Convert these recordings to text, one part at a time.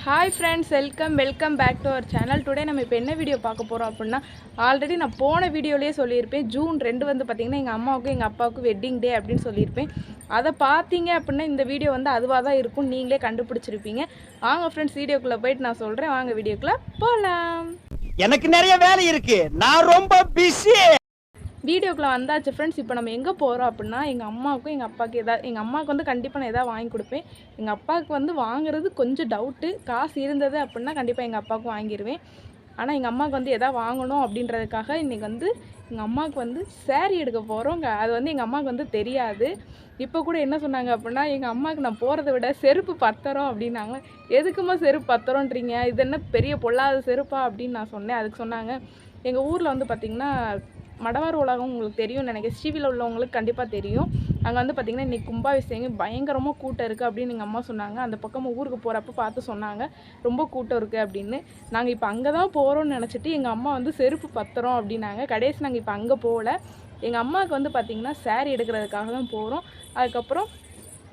Hi friends, welcome back to our channel. Today நம்ம இப்போ என்ன வீடியோ பார்க்க போகிறோம் அப்படின்னா, ஆல்ரெடி நான் போன வீடியோலேயே சொல்லியிருப்பேன். ஜூன் 2 வந்து பார்த்திங்கன்னா எங்கள் அம்மாவுக்கும் எங்கள் அப்பாவுக்கும் வெட்டிங் டே அப்படின்னு சொல்லியிருப்பேன். அதை பார்த்தீங்க அப்படின்னா இந்த வீடியோ வந்து அதுவாக தான் இருக்கும், நீங்களே கண்டுபிடிச்சிருப்பீங்க. வாங்க ஃப்ரெண்ட்ஸ், வீடியோக்குள்ளே போயிட்டு நான் சொல்கிறேன். வாங்க வீடியோக்குள்ளே போகலாம். எனக்கு நிறைய வேலை இருக்கு, நான் ரொம்ப பிஸி. வீடியோக்குள்ளே வந்தாச்சு ஃப்ரெண்ட்ஸ். இப்போ நம்ம எங்கே போகிறோம் அப்படின்னா, எங்கள் அம்மாவுக்கும் எங்கள் அப்பாவுக்கு எங்கள் அம்மாவுக்கு வந்து கண்டிப்பாக நான் எதாவது வாங்கி கொடுப்பேன். எங்கள் அப்பாவுக்கு வந்து வாங்குறது கொஞ்சம் டவுட்டு. காசு இருந்தது அப்படின்னா கண்டிப்பாக எங்கள் அப்பாவுக்கும் வாங்கிடுவேன். ஆனால் எங்கள் அம்மாவுக்கு வந்து எதாவது வாங்கணும் அப்படின்றதுக்காக இன்றைக்கி வந்து எங்கள் அம்மாவுக்கு வந்து சேரீ எடுக்க போகிறோம். அது வந்து எங்கள் அம்மாவுக்கு வந்து தெரியாது. இப்போ கூட என்ன சொன்னாங்க அப்படின்னா, எங்கள் அம்மாவுக்கு நான் போகிறத விட செருப்பு பத்திரம் அப்படின்னாங்க. எதுக்குமா செருப்பு பத்திரம்ன்றீங்க, இது என்ன பெரிய பொல்லாத செருப்பா அப்படின்னு நான் சொன்னேன். அதுக்கு சொன்னாங்க, எங்கள் ஊரில் வந்து பார்த்திங்கன்னா மடவார் உலகம் உங்களுக்கு தெரியும்னு நினைக்கிறேன். ஸ்ரீவில் உள்ளவங்களுக்கு கண்டிப்பாக தெரியும். அங்கே வந்து பார்த்திங்கன்னா இன்றைக்கி கும்பாபிஷேகம் பயங்கரமாக கூட்டம் இருக்குது அப்படின்னு எங்கள் அம்மா சொன்னாங்க. அந்த பக்கம் ஊருக்கு போகிறப்ப பார்த்து சொன்னாங்க ரொம்ப கூட்டம் இருக்குது அப்படின்னு. நாங்கள் இப்போ அங்கே தான் போகிறோம்னு நினச்சிட்டு எங்கள் அம்மா வந்து செருப்பு பத்திரம் அப்படின்னாங்க. கடைசி நாங்கள் இப்போ அங்கே போகல. எங்கள் அம்மாவுக்கு வந்து பார்த்திங்கன்னா சேரீ எடுக்கிறதுக்காக தான் போகிறோம். அதுக்கப்புறம்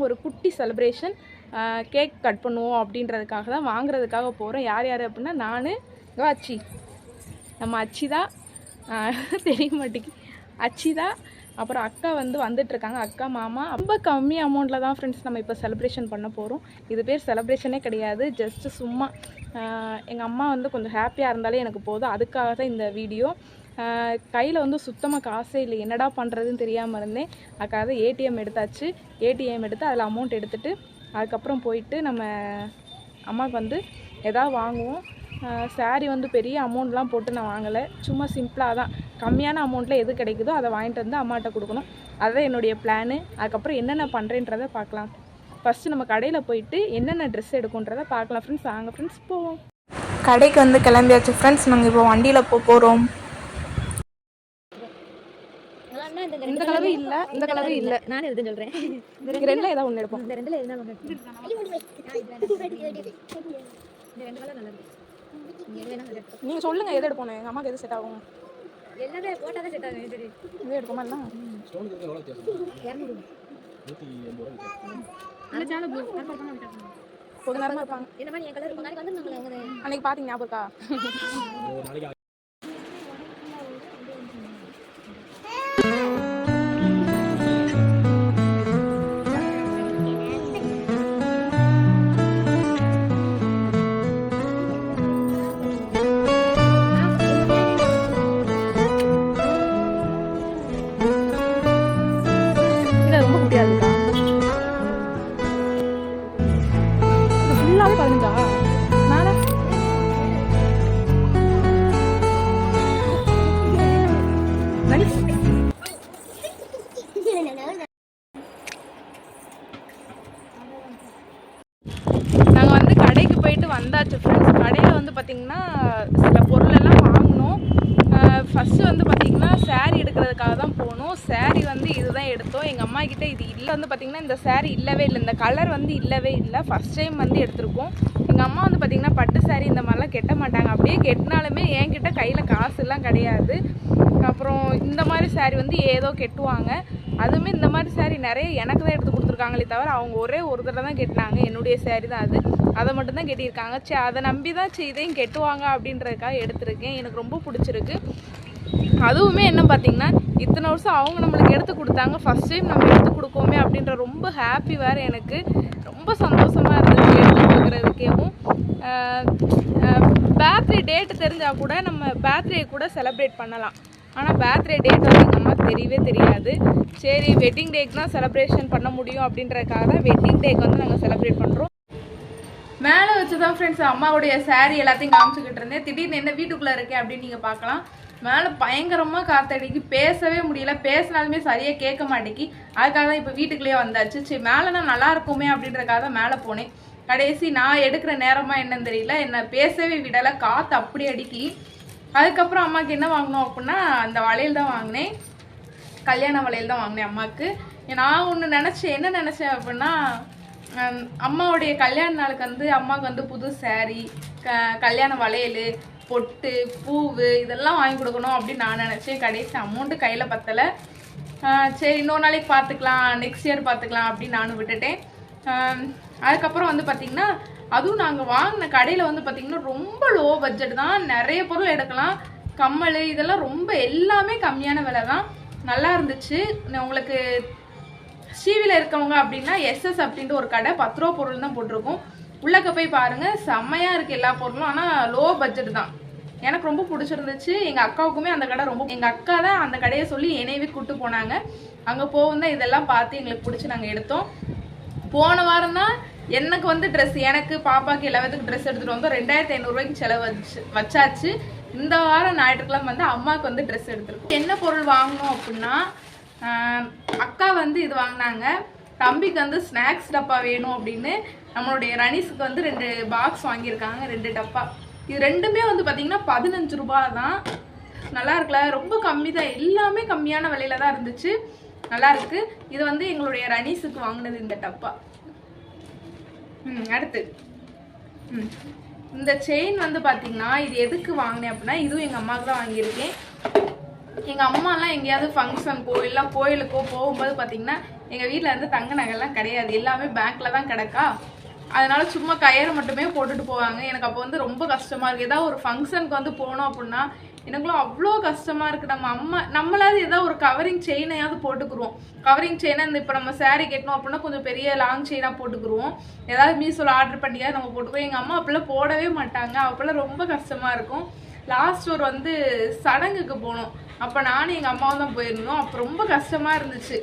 ஒரு குட்டி செலிப்ரேஷன், கேக் கட் பண்ணுவோம் அப்படின்றதுக்காக தான் வாங்குறதுக்காக போகிறோம். யார் யார் அப்படின்னா நான், அச்சி, நம்ம அச்சி தான் தெரிய மாட்டேங்கி அச்சிதா, அப்புறம் அக்கா வந்து வந்துட்டுருக்காங்க. அக்கா மாமா. ரொம்ப கம்மி அமௌண்ட்டில் தான் ஃப்ரெண்ட்ஸ் நம்ம இப்போ செலிப்ரேஷன் பண்ண போகிறோம். இது பேர் செலிப்ரேஷனே கிடையாது, ஜஸ்ட்டு சும்மா எங்கள் அம்மா வந்து கொஞ்சம் ஹாப்பியாக இருந்தாலே எனக்கு போதும். அதுக்காக தான் இந்த வீடியோ. கையில் வந்து சுத்தமாக காசே இல்லை, என்னடா பண்ணுறதுன்னு தெரியாமல் இருந்தேன். அதுக்காக தான் ஏடிஎம் எடுத்தாச்சு. ஏடிஎம் எடுத்து அதில் அமௌண்ட் எடுத்துகிட்டு அதுக்கப்புறம் போயிட்டு நம்ம அம்மாவுக்கு வந்து எதாவது வாங்குவோம். சாரீ வந்து பெரிய அமௌண்ட்லாம் போட்டு நான் வாங்கலை, சும்மா சிம்பிளாக தான் கம்மியான அமௌண்ட்டில் எது கிடைக்குதோ அதை வாங்கிட்டு வந்து அம்மாட்ட கொடுக்கணும். அதுதான் என்னுடைய பிளானு. அதுக்கப்புறம் என்னென்ன பண்ணுறேன்றதை பார்க்கலாம். ஃபஸ்ட்டு நம்ம கடையில் போயிட்டு என்னென்ன ட்ரெஸ் எடுக்குன்றதை பார்க்கலாம் ஃப்ரெண்ட்ஸ். வாங்க ஃப்ரெண்ட்ஸ் போவோம். கடைக்கு வந்து கிளம்பியாச்சு ஃப்ரெண்ட்ஸ். நாங்கள் இப்போ வண்டியில் போகிறோம். இந்த கலரும் இல்லை, இந்த கலரும் இல்லை. நான் எதுன்னு சொல்கிறேன், இந்த ரெண்டில் ஏதாவது ஒன்று எடுப்போம். இந்த ரெண்டில் எதுனா ஒன்று. இந்த ரெண்டு கலர் நல்லா இருக்கு. நீங்கள் சொல்லுங்கள் எது எடுப்போம். எங்கள் அம்மாவுக்கு எது செட் ஆகும்? எல்லாமே போட்டால் தான் செட் ஆகும். சரி, இது எடுப்போமா? இல்லை கொஞ்ச நேரமாக இருப்பாங்க. என்ன மாதிரி என் கலர் நாளைக்கு வந்து நம்மளை அன்னைக்கு பார்த்தீங்க ஞாபகம் இருக்கா? நாங்கள் வந்து கடைக்கு போயிட்டு வந்தாச்சு ஃப்ரெண்ட்ஸ். கடையில் வந்து பார்த்திங்கன்னா சில பொருளெல்லாம் வாங்கினோம். ஃபஸ்ட்டு வந்து பார்த்திங்கன்னா சேரீ எடுக்கிறதுக்காக தான் போனோம். சேரீ வந்து இதுதான் எடுத்தோம். எங்கள் அம்மா கிட்டே இது இல்லை வந்து பார்த்திங்கன்னா இந்த சேரீ இல்லவே இல்லை, இந்த கலர் வந்து இல்லவே இல்லை. ஃபஸ்ட் டைம் வந்து எடுத்திருக்கோம். எங்கள் அம்மா வந்து பார்த்திங்கன்னா பட்டு சேரீ இந்த மாதிரிலாம் கெட்ட மாட்டாங்க. அப்படியே கெட்டினாலுமே என்கிட்ட கையில் காசுலாம் கிடையாது. அப்புறம் இந்த மாதிரி சேரீ வந்து ஏதோ கெட்டுவாங்க. அதுவுமே இந்த மாதிரி சேரீ நிறைய எனக்கு தான் எடுத்து கொடுத்துருக்காங்களே தவிர அவங்க ஒரே ஒரு தடவை தான் கெட்டினாங்க. என்னுடைய சேரீ தான் அது, அதை மட்டும்தான் கெட்டியிருக்காங்க. சரி, அதை நம்பி தான் இதையும் கெட்டுவாங்க அப்படின்றதுக்காக எடுத்திருக்கேன். எனக்கு ரொம்ப பிடிச்சிருக்கு. அதுவுமே என்ன பார்த்திங்கன்னா இத்தனை வருஷம் அவங்க நம்மளுக்கு எடுத்து கொடுத்தாங்க, ஃபஸ்ட் டைம் நம்ம எடுத்து கொடுக்கோமே அப்படின்ற ரொம்ப ஹாப்பி வேறு. எனக்கு ரொம்ப சந்தோஷமாக இருந்துச்சு எடுத்து கொடுக்குறதுக்கேவும். பர்த்டே டேட்டு தெரிஞ்சால் கூட நம்ம பர்த்டே கூட செலிப்ரேட் பண்ணலாம். ஆனால் பர்த்டே டேட் வந்து எங்கள் அம்மாவுக்கு தெரியவே தெரியாது. சரி, வெட்டிங் டேக்கு தான் செலிப்ரேஷன் பண்ண முடியும் அப்படின்றதுக்காக தான் வெட்டிங் டேக்கு வந்து நாங்கள் செலிப்ரேட் பண்ணுறோம். மேலே வச்சு தான் ஃப்ரெண்ட்ஸ் அம்மாவுடைய சாரீ எல்லாத்தையும் காமிச்சுக்கிட்டு இருந்தேன். திடீர்னு என்ன வீட்டுக்குள்ளே இருக்கேன் அப்படின்னு நீங்கள் பார்க்கலாம். மேலே பயங்கரமாக காற்றடிக்கு, பேசவே முடியல. பேசினாலுமே சரியாக கேட்க மாட்டேங்கி. அதுக்காக தான் இப்போ வீட்டுக்குள்ளேயே வந்தாச்சு. சரி, மேலே நான் நல்லா இருக்குமே அப்படின்றதுக்காக தான் மேலே போனேன். கடைசி நான் எடுக்கிற நேரமாக என்னன்னு தெரியல, என்னை பேசவே விடலை, காற்று அப்படி அடிக்கி. அதுக்கப்புறம் அம்மாவுக்கு என்ன வாங்கினோம் அப்படின்னா அந்த வளையல் தான் வாங்கினேன். கல்யாண வளையல் தான் வாங்கினேன் அம்மாவுக்கு. நான் ஒன்று என்ன நினச்சேன் அப்படின்னா, அம்மாவுடைய கல்யாண நாளுக்கு வந்து அம்மாவுக்கு வந்து புது சேரீ, கல்யாண வளையல், பொட்டு, பூவு இதெல்லாம் வாங்கி கொடுக்கணும் அப்படின்னு நான் நினச்சேன். கடைசி அமௌண்ட்டு கையில் பத்தலை. சரி, இன்னொரு நாளைக்கு பார்த்துக்கலாம், நெக்ஸ்ட் இயர் பார்த்துக்கலாம் அப்படின்னு நானும் விட்டுட்டேன். அதுக்கப்புறம் வந்து பார்த்திங்கன்னா அதுவும் நாங்கள் வாங்கின கடையில் வந்து பார்த்தீங்கன்னா ரொம்ப லோ பட்ஜெட் தான், நிறைய பொருள் எடுக்கலாம். கம்மல் இதெல்லாம் ரொம்ப எல்லாமே கம்மியான விலை தான், நல்லா இருந்துச்சு. உங்களுக்கு ஸ்ரீவில இருக்கவங்க அப்படின்னா எஸ்எஸ் அப்படின்ட்டு ஒரு கடை 10 ரூபா பொருள் தான் போட்டிருக்கோம். உள்ளக்க போய் பாருங்க, செம்மையா இருக்கு எல்லா பொருளும். ஆனால் லோ பட்ஜெட் தான், எனக்கு ரொம்ப பிடிச்சிருந்துச்சு. எங்கள் அக்காவுக்குமே அந்த கடை ரொம்ப, எங்கள் அக்கா தான் அந்த கடையை சொல்லி என்னையவே கூப்பிட்டு போனாங்க. அங்கே போகும் தான் இதெல்லாம் பார்த்து எங்களுக்கு பிடிச்சி நாங்கள் எடுத்தோம். போன வாரம் தான் எனக்கு வந்து ட்ரெஸ், எனக்கு பாப்பாக்கு எல்லாத்துக்கும் ட்ரெஸ் எடுத்துகிட்டு வந்தோம். 2500 ரூபாய்க்கு செலவு வச்சாச்சு. இந்த வாரம் ஞாயிற்றுக்கிழமை வந்து அம்மாவுக்கு வந்து ட்ரெஸ் எடுத்துருக்கோம். என்ன பொருள் வாங்கணும் அப்படின்னா, அக்கா வந்து இது வாங்கினாங்க, தம்பிக்கு வந்து ஸ்நாக்ஸ் டப்பா வேணும் அப்படின்னு நம்மளுடைய ரனிஸுக்கு வந்து 2 பாக்ஸ் வாங்கியிருக்காங்க, 2 டப்பா. இது ரெண்டுமே வந்து பார்த்தீங்கன்னா 15 ரூபா தான். நல்லா இருக்குல்ல, ரொம்ப கம்மி தான், எல்லாமே கம்மியான விலையில தான் இருந்துச்சு, நல்லா இருக்கு. இது வந்து எங்களுடைய ரனிஸுக்கு வாங்கினது இந்த டப்பா. அடுத்து இந்த செயின் வந்து பார்த்தீங்கன்னா இது எதுக்கு வாங்கினேன் அப்படின்னா, இதுவும் எங்கள் அம்மாவுக்கு தான் வாங்கியிருக்கேன். எங்கள் அம்மாலாம் எங்கேயாவது ஃபங்க்ஷனுக்கோ இல்லை கோயிலுக்கோ போகும்போது பார்த்தீங்கன்னா எங்கள் வீட்டில் இருந்து தங்க நகைலாம் கிடையாது, எல்லாமே பேங்க்கில் தான் கிடக்கா. அதனால சும்மா கயிறு மட்டுமே போட்டுட்டு போவாங்க. எனக்கு அப்போ வந்து ரொம்ப கஷ்டமாக இருக்குது. ஏதாவது ஒரு ஃபங்க்ஷனுக்கு வந்து போனோம் அப்படின்னா எனக்குலாம் அவ்வளோ கஷ்டமாக இருக்குது. நம்மளாவது ஏதாவது ஒரு கவரிங் செயினையாவது போட்டுக்குருவோம். கவரிங் செயினை இந்த இப்போ நம்ம சாரீ கட்டணும் அப்படின்னா கொஞ்சம் பெரிய லாங் செயினாக போட்டுக்குருவோம். ஏதாவது மீஷோவில் ஆர்டர் பண்ணியாவது நம்ம போட்டுக்குவோம். எங்கள் அம்மா அப்போல்லாம் போடவே மாட்டாங்க, அப்போல்லாம் ரொம்ப கஷ்டமாக இருக்கும். லாஸ்ட் ஒரு வந்து சடங்குக்கு போனோம், அப்போ நானும் எங்கள் அம்மாவும் தான் போயிருந்தோம். அப்போ ரொம்ப கஷ்டமாக இருந்துச்சு,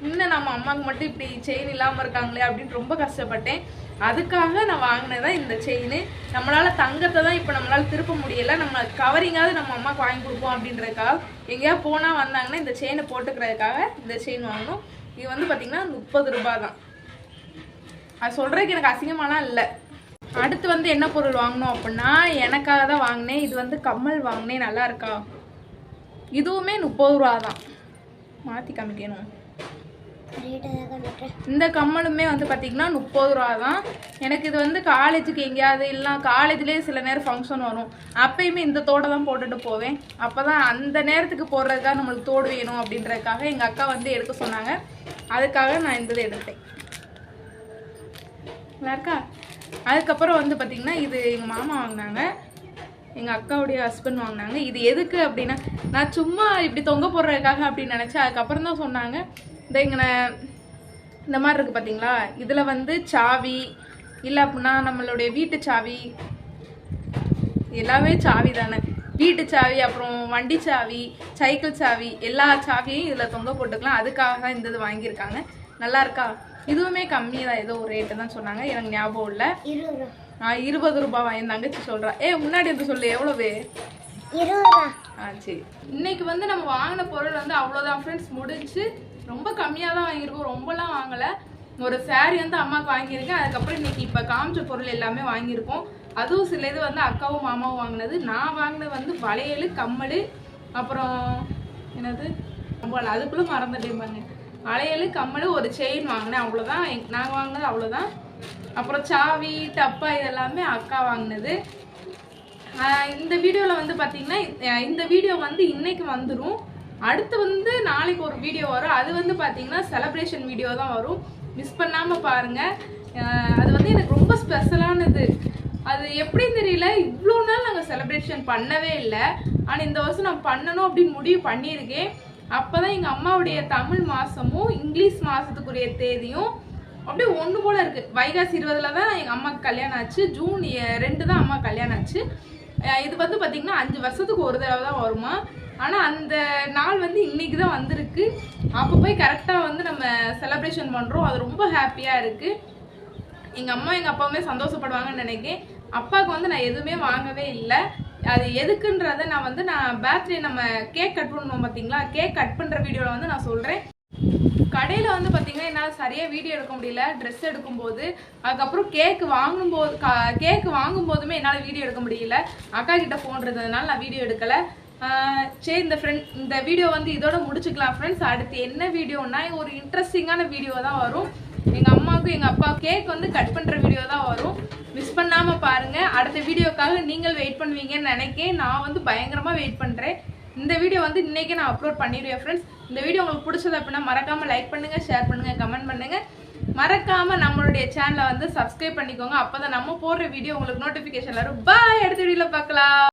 இன்னும் நம்ம அம்மாவுக்கு மட்டும் இப்படி செயின் இல்லாமல் இருக்காங்களே அப்படின்னு ரொம்ப கஷ்டப்பட்டேன். அதுக்காக நான் வாங்கினதான் இந்த செயின். நம்மளால் தங்கத்தை தான் இப்போ நம்மளால் திருப்ப முடியலை, நம்ம கவரிங்காவது நம்ம அம்மாவுக்கு வாங்கி கொடுப்போம் அப்படின்றதுக்காக எங்கேயாவது போனால் வந்தாங்கன்னா இந்த செயினை போட்டுக்கிறதுக்காக இந்த செயின் வாங்கணும். இது வந்து பார்த்திங்கன்னா 30 ரூபா தான். அது சொல்கிறதுக்கு எனக்கு அசிங்கமாலாம் இல்லை. அடுத்து வந்து என்ன பொருள் வாங்கணும் அப்படின்னா, எனக்காக தான் வாங்கினேன். இது வந்து கம்மல் வாங்கினேன், நல்லா இருக்கா? இதுவுமே 30 ரூபா தான், மாற்றி காமிக்கணும். இந்த கம்மலுமே வந்து பார்த்தீங்கன்னா 30 ரூபா தான். எனக்கு இது வந்து காலேஜுக்கு எங்கேயாவது இல்லை, காலேஜ்லேயே சில நேரம் ஃபங்க்ஷன் வரும், அப்பயுமே இந்த தோடை தான் போட்டுட்டு போவேன். அப்போ தான் அந்த நேரத்துக்கு போடுறதுக்காக நம்மளுக்கு தோடு வேணும் அப்படின்றதுக்காக எங்கள் அக்கா வந்து எடுக்க சொன்னாங்க, அதுக்காக நான் இந்த இதை எடுத்தேன். நல்லா இருக்கா? அதுக்கப்புறம் வந்து பார்த்திங்கன்னா இது எங்கள் மாமா வாங்கினாங்க, எங்கள் அக்காவுடைய ஹஸ்பண்ட் வாங்கினாங்க. இது எதுக்கு அப்படின்னா, நான் சும்மா இப்படி தொங்க போடுறதுக்காக அப்படின்னு நினச்சேன். அதுக்கப்புறம் தான் சொன்னாங்க, இந்த மாதிரி இருக்குது பார்த்தீங்களா, இதில் வந்து சாவி இல்லை அப்படின்னா நம்மளுடைய வீட்டு சாவி, எல்லாமே சாவி தானே, வீட்டு சாவி அப்புறம் வண்டி சாவி சைக்கிள் சாவி எல்லா சாவியும் இதில் தொங்க போட்டுக்கலாம். அதுக்காக தான் இந்த இது வாங்கியிருக்காங்க. நல்லா இருக்கா? இதுவுமே கம்மி தான், ஏதோ ஒரு ரேட்டு தான் சொன்னாங்க, எனக்கு ஞாபகம் இல்லை. 20 ரூபாவா? என் தங்கச்சி சொல்கிறா. முன்னாடி வந்து சொல்லு, எவ்வளவு? 20 ரூபா. சரி. இன்னைக்கு வந்து நம்ம வாங்கின பொருள் வந்து அவ்வளோதான் ஃப்ரெண்ட்ஸ், முடிஞ்சு. ரொம்ப கம்மியாக தான் வாங்கியிருக்கோம், ரொம்பலாம் வாங்கலை. ஒரு சாரீ வந்து அம்மாவுக்கு வாங்கியிருக்கேன். அதுக்கப்புறம் இன்னைக்கு இப்போ காமிச்ச பொருள் எல்லாமே வாங்கியிருக்கோம். அதுவும் சில இது வந்து அக்காவும் மாமாவும் வாங்கினது. நான் வாங்கினது வந்து வளையல், கம்மல், அப்புறம் என்னது அதுக்குள்ளே மறந்துட்டேன் பாருங்க, வளையல், கம்மல், ஒரு செயின் வாங்கினேன், அவ்வளோதான். நாங்கள் வாங்கினது அவ்வளோதான். அப்புறம் சாவி டப்பா இதெல்லாமே அக்கா வாங்கினது. இந்த வீடியோவில் வந்து பார்த்தீங்கன்னா இந்த வீடியோ வந்து இன்னைக்கு வந்துடும். அடுத்து வந்து நாளைக்கு ஒரு வீடியோ வரும், அது வந்து பார்த்தீங்கன்னா செலிப்ரேஷன் வீடியோ தான் வரும், மிஸ் பண்ணாமல் பாருங்கள். அது வந்து எனக்கு ரொம்ப ஸ்பெஷலானது. அது எப்படின்னு தெரியல, இவ்வளோ நாள் நாங்கள் செலிப்ரேஷன் பண்ணவே இல்லை, ஆனால் இந்த வருஷம் நான் பண்ணணும் அப்படின்னு முடிவு பண்ணியிருக்கேன். அப்போ தான் எங்கள் அம்மாவுடைய தமிழ் மாதமும் இங்கிலீஷ் மாதத்துக்குரிய தேதியும் அப்படியே ஒன்று போல் இருக்குது. வைகாசி 20 தான் எங்கள் அம்மாவுக்கு கல்யாணம் ஆச்சு, ஜூன் 2 தான் அம்மா கல்யாணம் ஆச்சு. இது வந்து பார்த்திங்கன்னா 5 வருஷத்துக்கு ஒரு தடவை தான் வருமா. ஆனால் அந்த நாள் வந்து இன்னைக்கு தான் வந்திருக்கு. அப்போ போய் கரெக்டாக வந்து நம்ம செலிப்ரேஷன் பண்ணுறோம், அது ரொம்ப ஹாப்பியாக இருக்குது. எங்கள் அம்மா எங்கள் அப்பாவுமே சந்தோஷப்படுவாங்கன்னு நினைக்கிறேன். அப்பாவுக்கு வந்து நான் எதுவுமே வாங்கவே இல்லை. அது எதுக்குன்றதை நான் பர்த்டே நம்ம கேக் கட் பண்ணுவோம் பார்த்தீங்களா, கேக் கட் பண்ணுற வீடியோவில் வந்து நான் சொல்கிறேன். கடையில் வந்து பார்த்தீங்கன்னா என்னால் சரியாக வீடியோ எடுக்க முடியல, ட்ரெஸ் எடுக்கும்போது. அதுக்கப்புறம் கேக்கு வாங்கும்போதுமே என்னால் வீடியோ எடுக்க முடியல, அக்கா கிட்ட ஃபோன் இருந்ததுனால நான் வீடியோ எடுக்கலை. சரி, இந்த வீடியோ வந்து இதோட முடிச்சுக்கலாம் ஃப்ரெண்ட்ஸ். அடுத்து என்ன வீடியோன்னா ஒரு இன்ட்ரெஸ்டிங்கான வீடியோ தான் வரும். எங்கள் அம்மாவுக்கும் எங்கள் அப்பா கேக் வந்து கட் பண்ணுற வீடியோ தான் வரும், மிஸ் பண்ணாமல் பாருங்கள். அடுத்த வீடியோக்காக நீங்கள் வெயிட் பண்ணுவீங்கன்னு நினைக்கிறேன். நான் வந்து பயங்கரமாக வெயிட் பண்ணுறேன். இந்த வீடியோ வந்து இன்றைக்கே நான் அப்லோட் பண்ணிடுவேன் ஃப்ரெண்ட்ஸ். இந்த வீடியோ உங்களுக்கு பிடிச்சது அப்படின்னா மறக்காமல் லைக் பண்ணுங்கள், ஷேர் பண்ணுங்கள், கமெண்ட் பண்ணுங்கள். மறக்காம நம்மளுடைய சேனலை வந்து சப்ஸ்கிரைப் பண்ணிக்கோங்க. அப்பதான் நம்ம போடுற வீடியோ உங்களுக்கு நோட்டிபிகேஷன் வரும். பாய், அடுத்த வீடியோல பார்க்கலாம்.